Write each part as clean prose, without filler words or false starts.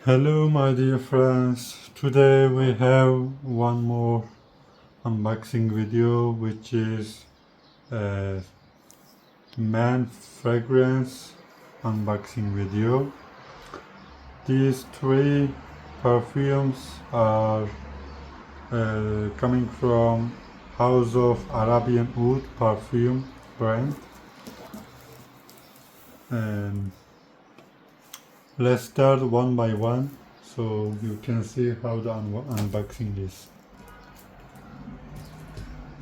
Hello my dear friends, today we have one more unboxing video which is a man fragrance unboxing video. These three perfumes are coming from House of Arabian Oud perfume brand, and let's start one by one so you can see how the unboxing is.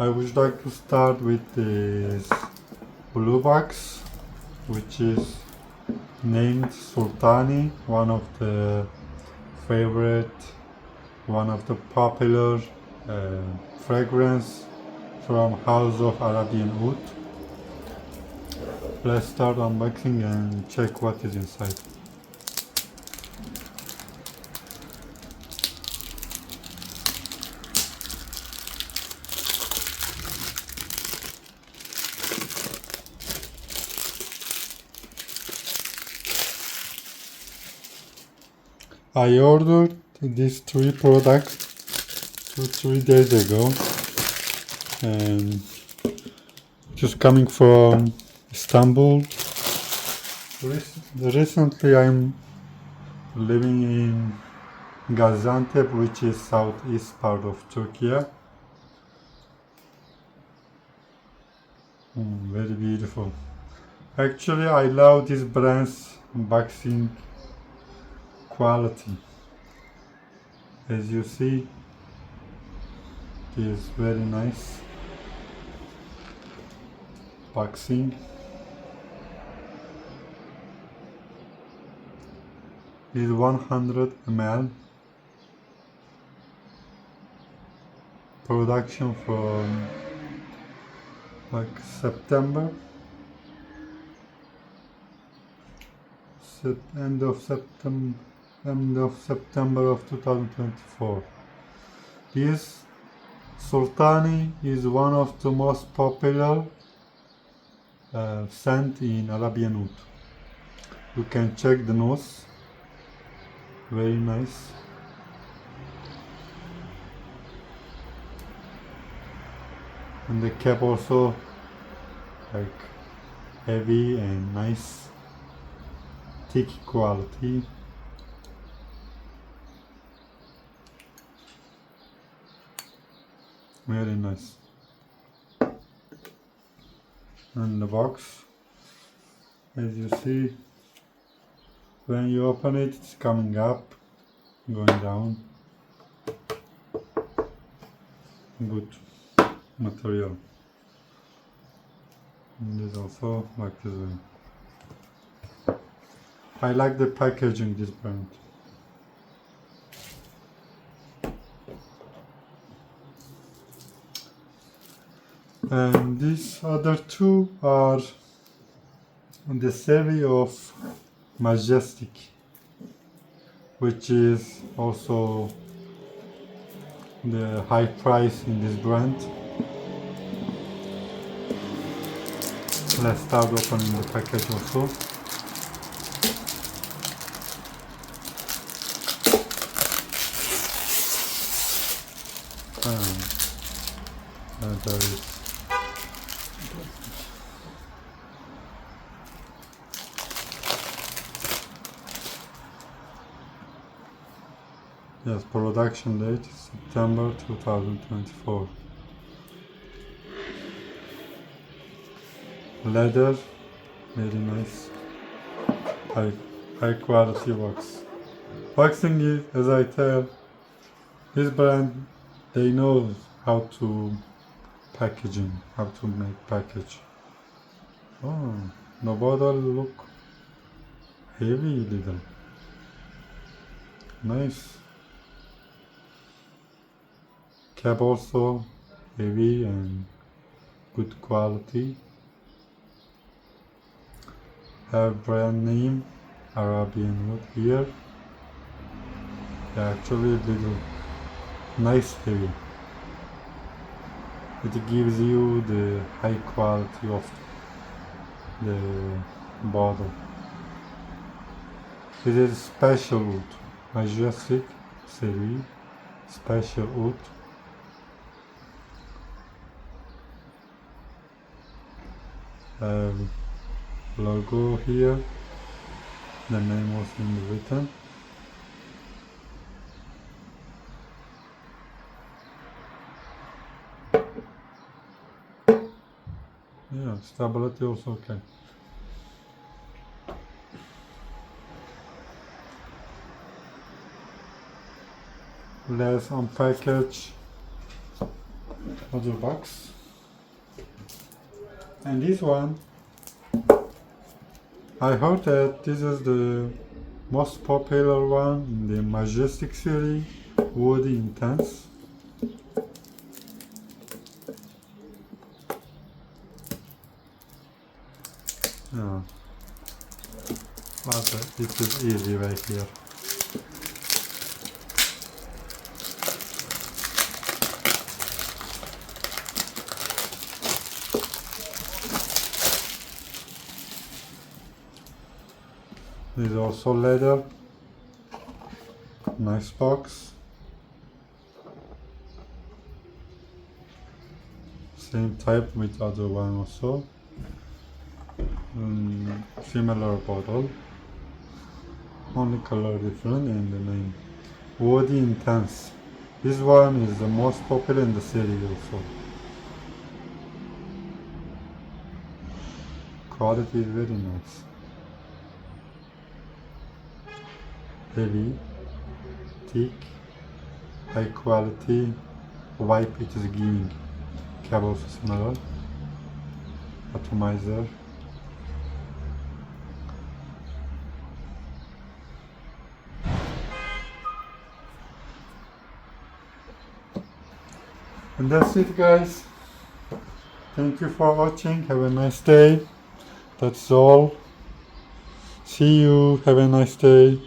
I would like to start with this blue box, which is named Sultani, one of the popular fragrance from House of Arabian Oud. Let's start unboxing and check what is inside. I ordered these three products 2-3 days ago, and just coming from Istanbul. Recently I'm living in Gaziantep, which is southeast part of Turkey. Very beautiful. Actually, I love this brand's unboxing quality. As you see, it is very nice boxing. It is 100 ml. Production from September, end of September of 2024. This Sultani is one of the most popular scent in Arabian Oud. You can check the nose, very nice. And the cap also heavy and nice, thick quality. Very nice. And the box, as you see, when you open it, it's coming up, going down. Good material. And this also like this way. I like the packaging this brand. And these other two are the series of Majestic, which is also the high price in this brand. Let's start opening the package also. And there is yes, production date September 2024. Leather, very nice, high quality box. Boxing is, as I tell, this brand, they know how to make package. Oh, the bottle look heavy little. Nice. Cap also heavy and good quality. Have brand name Arabian Wood here. Actually little nice heavy. It gives you the high quality of the bottle. It is special wood. Majestic Special Oud. Logo here, the name was written. Yeah, stability also okay. Let's unpackage other box. And this one, I heard that this is the most popular one in the Majestic series, Woody Intense. Yeah. But it is easy right here. This is also leather. Nice box. Same type with other one also. Similar bottle. Only color different and the name. Woody Intense. This one is the most popular in the series also. Quality is very nice. Heavy, thick, high quality wipe it is giving. Cable similar. Atomizer. And that's it, guys. Thank you for watching. Have a nice day. That's all. See you. Have a nice day.